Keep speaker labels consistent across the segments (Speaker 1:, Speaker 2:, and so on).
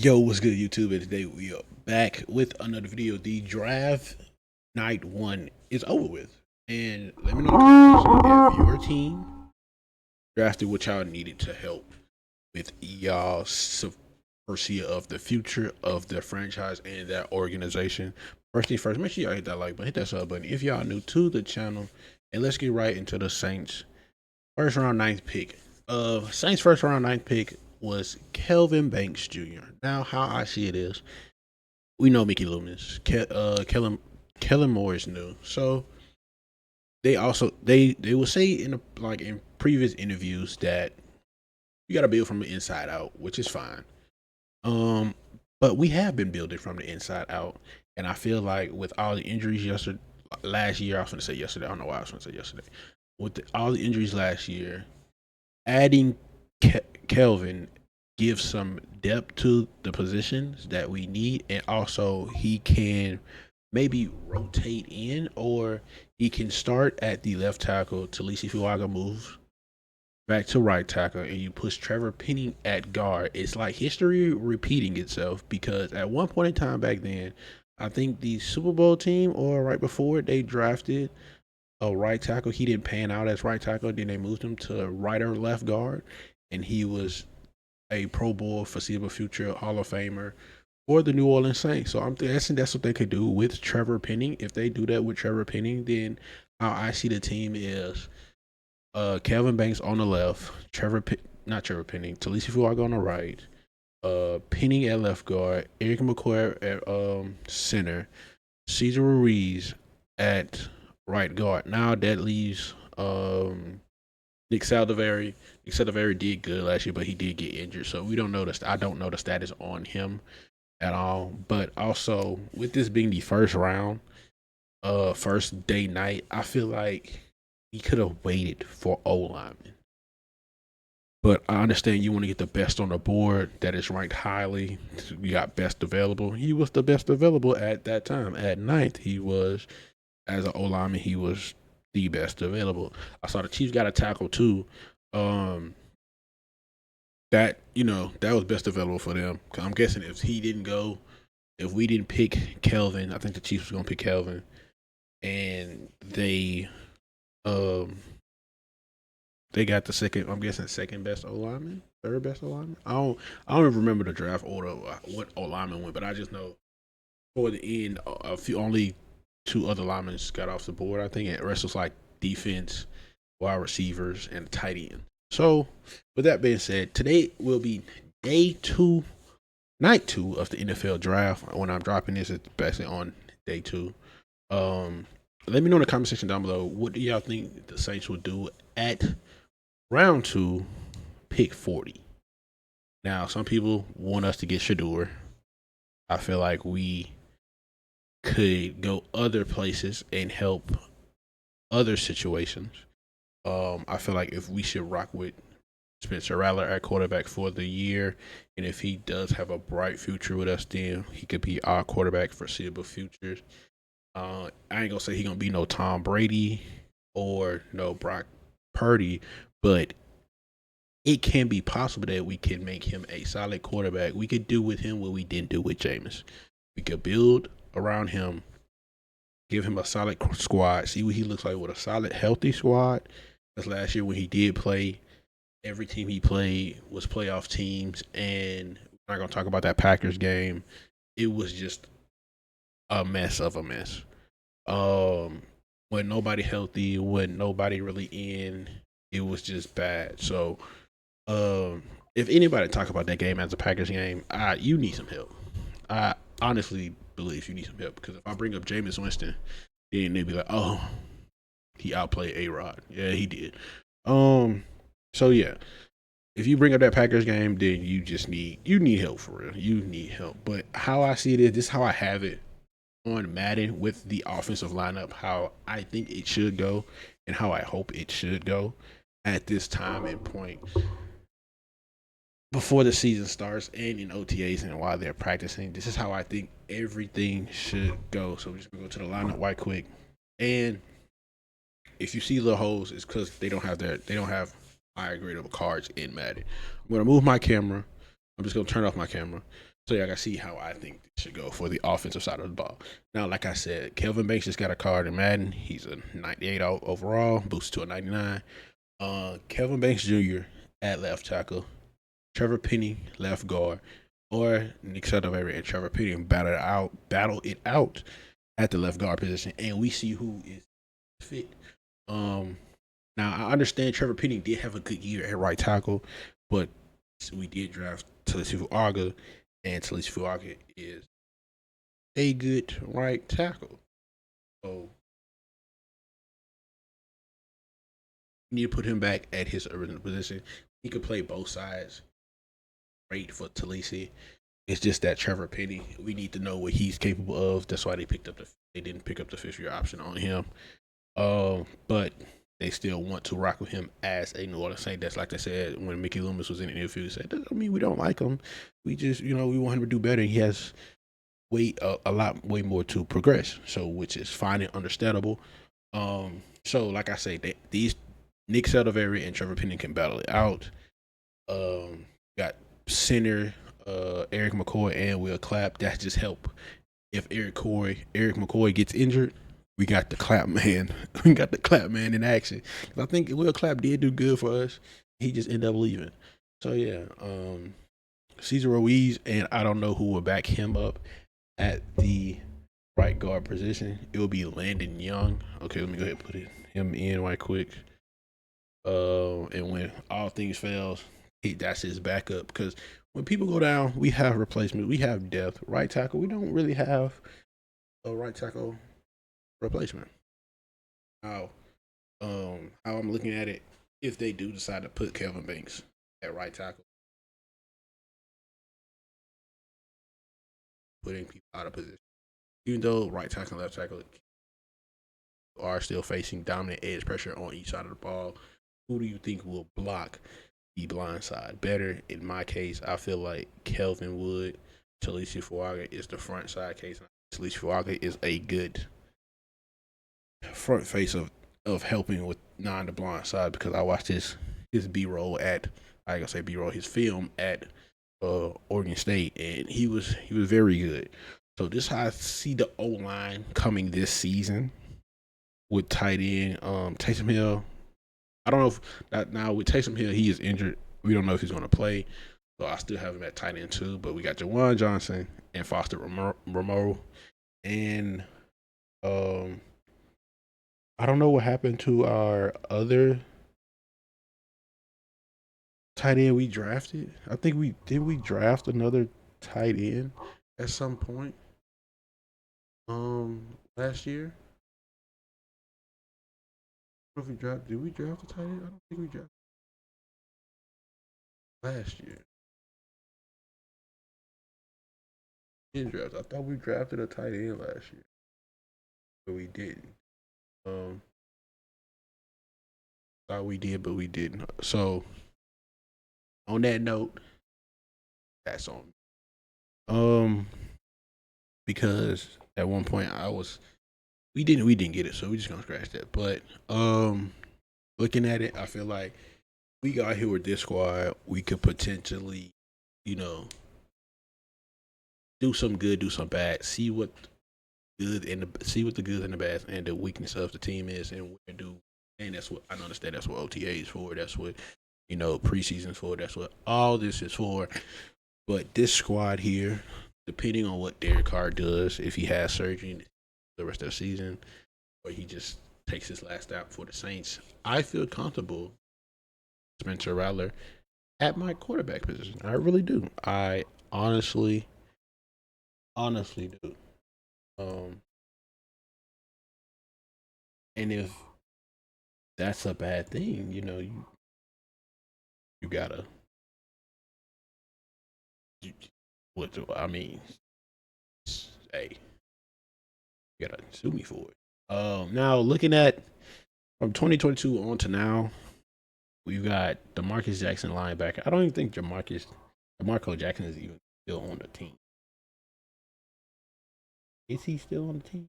Speaker 1: Yo, what's good, YouTube? And today we are back with another video. The draft night one is over with. And let me know in the comment section if your team drafted what y'all needed to help with y'all foresee of the future of the franchise and that organization. First thing first, make sure y'all hit that like button, hit that sub button if y'all new to the channel. And let's get right into the Saints first round ninth pick. Saints first round ninth pick was Kelvin Banks Jr. Now, how I see it is, we know Mickey Loomis, Kellen Moore is new, so they also they will say in previous interviews that you got to build from the inside out, which is fine. But we have been building from the inside out, and I feel like with all the injuries last year, I was going to say yesterday. I don't know why I was going to say yesterday. With all the injuries last year, adding Kelvin gives some depth to the positions that we need, and also he can maybe rotate in, or he can start at the left tackle. Talisi Fuaga moves back to right tackle, and you push Trevor Penning at guard. It's like history repeating itself, because at one point in time back then, I think the Super Bowl team or right before, they drafted a right tackle. He didn't pan out as right tackle. Then they moved him to right or left guard, and he was a Pro Bowl, foreseeable future Hall of Famer for the New Orleans Saints. So I'm guessing that's what they could do with Trevor Penning. If they do that with Trevor Penning, then how I see the team is Kelvin Banks on the left, not Trevor Penning, Talisi Fuaga on the right, Penning at left guard, Eric McCoy at center, Cesar Ruiz at right guard. Now that leaves Nick Saldiveri. Nick Saldiveri did good last year, but he did get injured, so we don't know I don't know the status on him at all. But also, with this being the first round, first day night, I feel like he could have waited for O lineman. But I understand you want to get the best on the board that is ranked highly. You got best available. He was the best available at that time. At ninth, he was, as an O lineman, he was the best available. I saw the Chiefs got a tackle too. That was best available for them. Cause I'm guessing if we didn't pick Kelvin, I think the Chiefs was gonna pick Kelvin, and they got the second. I'm guessing second best O lineman, third best O lineman. I don't even remember the draft order what O lineman went, but I just know toward the end, only two other linemen got off the board. I think the rest was like defense, wide receivers, and tight end. So, with that being said, today will be night two of the NFL draft. When I'm dropping this, it's basically on day two. Let me know in the comment section down below, what do y'all think the Saints will do at round two, pick 40? Now, some people want us to get Shador. I feel like we could go other places and help other situations. I feel like if we should rock with Spencer Rattler at quarterback for the year, and if he does have a bright future with us, then he could be our quarterback for foreseeable futures. I ain't gonna say he gonna be no Tom Brady or no Brock Purdy, but it can be possible that we can make him a solid quarterback. We could do with him what we didn't do with Jameis. We could build around him, give him a solid squad, see what he looks like with a solid, healthy squad. Because last year when he did play, every team he played was playoff teams, and we're not going to talk about that Packers game. It was just a mess of a mess. When nobody healthy, when nobody really in, it was just bad. So, if anybody talk about that game as a Packers game, you need some help. I honestly believe you need some help, because if I bring up Jameis Winston, then they'd be like, "Oh, he outplayed A-Rod." Yeah, he did. So yeah, if you bring up that Packers game, then you need help for real. You need help. But how I see it is, this is how I have it on Madden with the offensive lineup, how I think it should go and how I hope it should go at this time and point before the season starts and in OTAs and while they're practicing. This is how I think everything should go. So we're just gonna go to the lineup right quick. And if you see little holes, it's because they don't have higher gradable cards in Madden. I'm gonna move my camera. I'm just gonna turn off my camera so y'all can see how I think this should go for the offensive side of the ball. Now, like I said, Kelvin Banks just got a card in Madden. He's a 98 overall, boosted to a 99. Kelvin Banks Jr. at left tackle, Trevor Penny left guard, or Nick Sutherland and Trevor Penny battle it out at the left guard position, and we see who is fit. Um, Now I understand Trevor Penny did have a good year at right tackle, but we did draft Talisi Fuaga, and Talisi Fuaga is a good right tackle. So you need to put him back at his original position. He could play both sides. Great for Talisi. It's just that Trevor Penny, we need to know what he's capable of. That's why they didn't pick up the 5th-year option on him. But they still want to rock with him as a New Orleans Saint. That's like they said when Mickey Loomis was in the interview. He said, "I mean, we don't like him. We just, we want him to do better. He has way more to progress. So, which is fine and understandable. So like I say, these Nick Saldiveri and Trevor Penny can battle it out. Got center Eric McCoy and Will Clapp. That just help if Eric McCoy gets injured. We got the clap man. We got the clap man in action. I think Will Clapp did do good for us. He just ended up leaving. So yeah, Cesar Ruiz, and I don't know who will back him up at the right guard position. It will be Landon Young. Okay, let me go ahead and put him in right quick. And when all things fails, that's his backup. Because when people go down, we have replacement. We have depth. Right tackle, we don't really have a right tackle replacement. How I'm looking at it, if they do decide to put Kelvin Banks at right tackle, putting people out of position, even though right tackle and left tackle are still facing dominant edge pressure on each side of the ball, who do you think will block the blind side better? In my case, I feel like Kelvin would. Talisi Fuaga is the front side case. Talisi Fuaga is a good front face of helping with non the blind side because I watched his B roll at I gotta say B roll his film at Oregon State and he was very good. So this is how I see the O line coming this season with tight end Taysom Hill. I don't know if that now with Taysom Hill he is injured. We don't know if he's going to play. So I still have him at tight end too. But we got Jawan Johnson and Foster Romero and I don't know what happened to our other tight end we drafted. I think we draft another tight end at some point. Last year. I don't know if we draft did we draft a tight end? I don't think we drafted last year. Didn't draft. I thought we drafted a tight end last year, but we didn't. Um, thought we did, but we didn't. So on that note, that's on. Um, because at one point we didn't get it, so we just gonna scratch that. But looking at it, I feel like we got here with this squad, we could potentially, you know, do some good, do some bad, see what the good and the bad and the weakness of the team is, and where do. And that's what I understand. That's what OTA is for. That's what preseason's for. That's what all this is for. But this squad here, depending on what Derek Carr does, if he has surgery the rest of the season, or he just takes his last out for the Saints, I feel comfortable Spencer Rattler at my quarterback position. I really do. I honestly do. Um, and if that's a bad thing, you gotta. What do I mean? Hey, you gotta sue me for it. Now looking at from 2022 on to now, we've got DeMarcus Jackson linebacker. I don't even think DeMarco Jackson is even still on the team. Is he still on the team?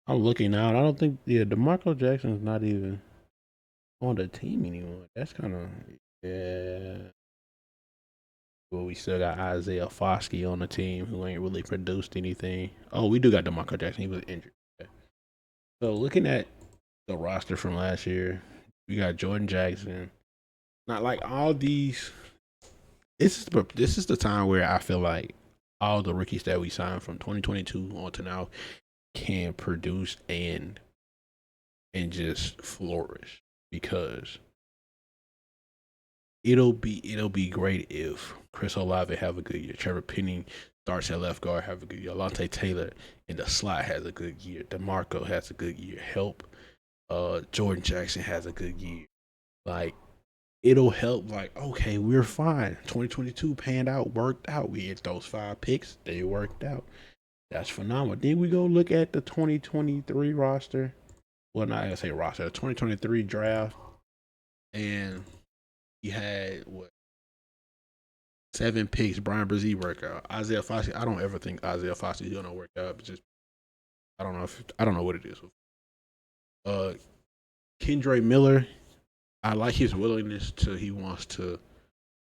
Speaker 1: I'm looking out. I don't think DeMarco Jackson's not even on the team anymore. That's kind of yeah. Well, we still got Isaiah Foskey on the team who ain't really produced anything. Oh, we do got DeMarco Jackson. He was injured. Okay. So looking at the roster from last year, we got Jordan Jackson. Not like all these. This is the time where I feel like all the rookies that we signed from 2022 on to now can produce and just flourish because it'll be great if Chris Olave have a good year, Trevor Penning starts at left guard, have a good year, Alontae Taylor in the slot has a good year, DeMarco has a good year, help Jordan Jackson has a good year. Like it'll help. Like okay, we're fine. 2022 panned out, worked out. We hit those 5 picks, they worked out. That's phenomenal. Then we go look at the 2023 roster. Well, not gonna say roster, the 2023 draft, and you had what 7 picks. Brian Brzee work out. Isaiah Foskey. I don't ever think Isaiah Foskey is gonna work out. But just I don't know what it is. Uh, Kendre Miller. I like his willingness to. He wants to.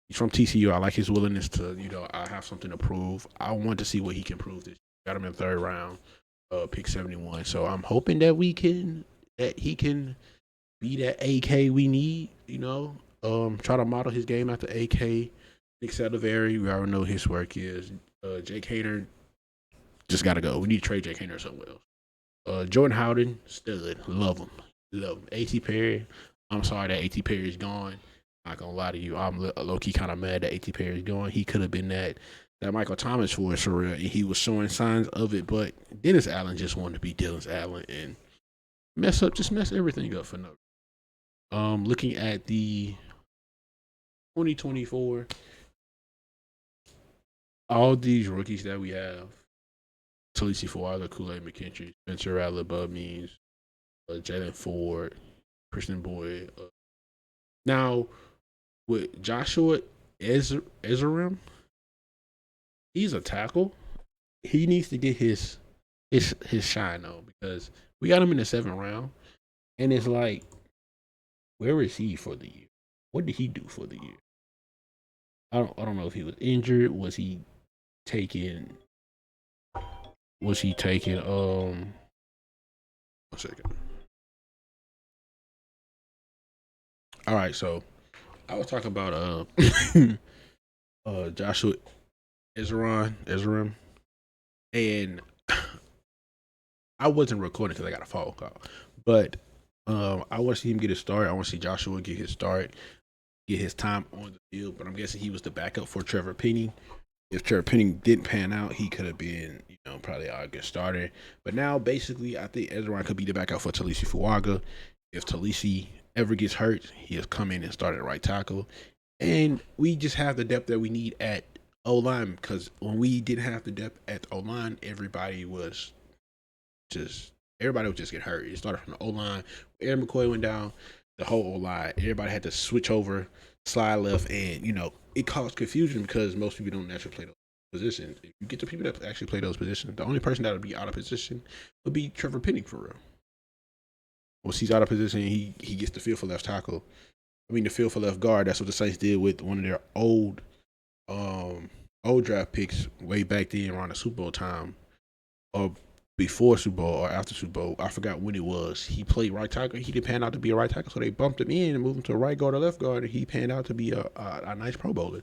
Speaker 1: He's from TCU. I like his willingness to. I have something to prove. I want to see what he can prove. This got him in the 3rd round. Pick 71. So I'm hoping that he can be that AK we need. Try to model his game after AK. Nick Salivari, we already know his work is. Jake Hader just got to go. We need to trade Jake Hader somewhere else. Jordan Howden, stud. Love him. Love him. A.T. Perry, I'm sorry that A.T. Perry is gone. Not going to lie to you. I'm low key kind of mad that A.T. Perry is gone. He could have been that Michael Thomas for us for real, and he was showing signs of it, but Dennis Allen just wanted to be Dennis Allen and mess everything up for no. Looking at the 2024, all these rookies that we have, Talisi Fuaga, Kool-Aid McKinstry, Spencer Rattler, Bud Means, Jalen Ford, Christian Boyd. Now, with Joshua Ezram, he's a tackle. He needs to get his shine though because we got him in the 7th round, and it's like, where is he for the year? What did he do for the year? I don't know if he was injured. Taking? Was he taking? 1 second. All right, so I was talking about Joshua Ezram, and I wasn't recording because I got a phone call, but I want to see him get his start. I want to see Joshua get his start, get his time on the field. But I'm guessing he was the backup for Trevor Penning. If Trevor Penning didn't pan out, he could have been, probably a good starter. But now, basically, I think Ezra could be the backup for Talisi Fuaga. If Talisi ever gets hurt, he has come in and started right tackle. And we just have the depth that we need at O-line because when we didn't have the depth at O-line, everybody would just get hurt. It started from the O-line. Aaron McCoy went down, the whole O-line. Everybody had to switch over, slide left, and, it caused confusion because most people don't naturally play those positions. If you get the people that actually play those positions, the only person that would be out of position would be Trevor Penning for real. Once he's out of position, he gets the feel for left tackle. The feel for left guard. That's what the Saints did with one of their old draft picks way back then around the Super Bowl time, or before Super Bowl or after Super Bowl. I forgot when it was. He played right tackle. He didn't pan out to be a right tackle, so they bumped him in and moved him to a right guard or left guard, and he panned out to be a nice Pro Bowler.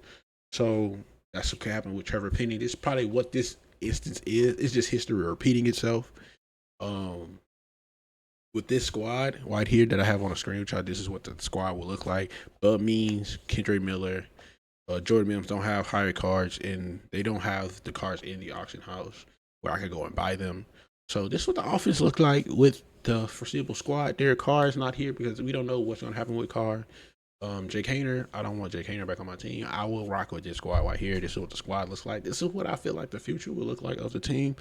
Speaker 1: So that's what happened with Trevor Penning. This is probably what this instance is. It's just history repeating itself. With this squad right here that I have on the screen, which this is what the squad will look like. Bud Means, Kendre Miller, Jordan Mims don't have higher cards, and they don't have the cards in the auction house where I could go and buy them. So this is what the offense looked like with the foreseeable squad. Derek Carr is not here because we don't know what's going to happen with Carr. Jake Hainer, I don't want Jake Hainer back on my team. I will rock with this squad right here. This is what the squad looks like. This is what I feel like the future will look like of the team.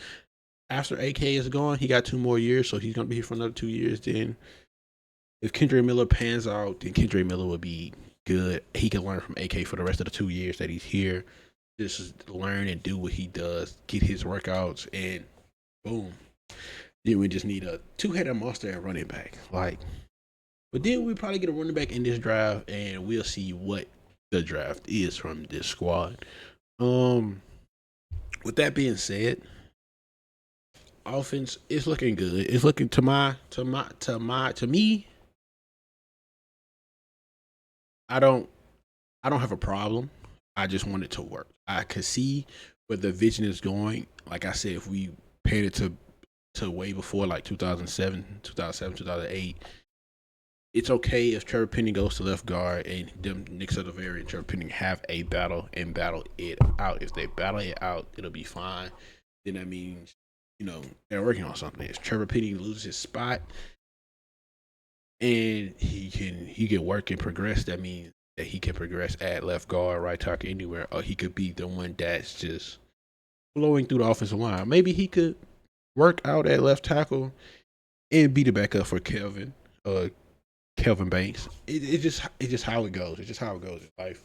Speaker 1: After AK is gone, he got 2 more years, so he's going to be here for another 2 years. Then if Kendre Miller pans out, then Kendre Miller will be good. He can learn from AK for the rest of the 2 years that he's here. Just learn and do what he does, get his workouts, and boom. Then we just need a two-headed monster at running back. Like, but then we probably get a running back in this draft, and we'll see what the draft is from this squad. Um, with that being said, offense is looking good. It's looking to me. I don't I don't have a problem. I just want it to work. I could see where the vision is going. Like I said, if we paid it to way before like 2008, it's okay if Trevor Penning goes to left guard and them Nick Silveri and Trevor Penning have a battle and battle it out. If they battle it out, it'll be fine. Then that means, they're working on something. If Trevor Penning loses his spot and he can work and progress, that means that he can progress at left guard, right tackle, anywhere, or he could be the one that's just flowing through the offensive line. Maybe he could work out at left tackle and be the backup for Kelvin Banks. It's just how it goes. It's just how it goes in life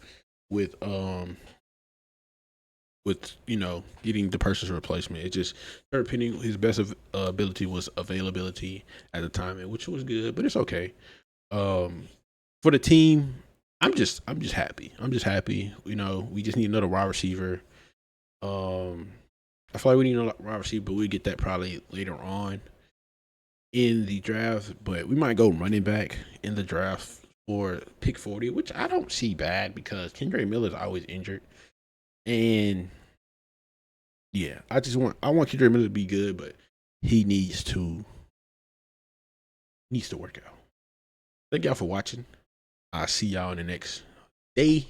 Speaker 1: with getting the person's replacement. It just Trevor Penning, his best ability was availability at the time, which was good, but it's okay. For the team, I'm just happy. I'm just happy. We just need another wide receiver. I feel like we need another wide receiver, but we'll get that probably later on in the draft. But we might go running back in the draft for pick 40, which I don't see bad because Kendrick Miller is always injured. And yeah, I want Kendrick Miller to be good, but he needs to work out. Thank y'all for watching. I'll see y'all in the next day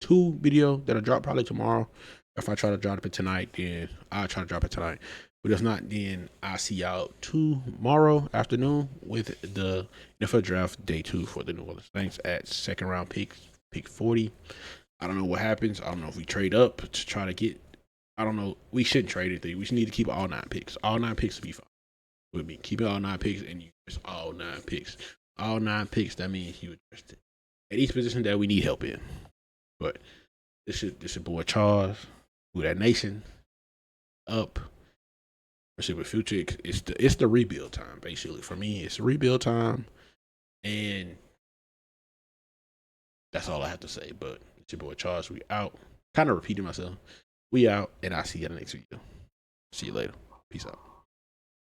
Speaker 1: 2 video that'll drop probably tomorrow. If I try to drop it tonight, then I'll try to drop it tonight. But if not, then I'll see y'all tomorrow afternoon with the NFL draft day 2 for the New Orleans Saints at second round pick 40. I don't know what happens. I don't know if we trade up to try to get. I don't know. We shouldn't trade anything. We should need to keep all 9 picks. All 9 picks will be fine with me. Keep it all 9 picks and use all 9 picks. All 9 picks. That means you addressed it at each position that we need help in. But this is boy Charles, who that nation up. With Future, it's the rebuild time basically for me. It's rebuild time, and that's all I have to say. But it's your boy Charles. We out. Kind of repeating myself. We out, and I'll see you in the next video. See you later. Peace out.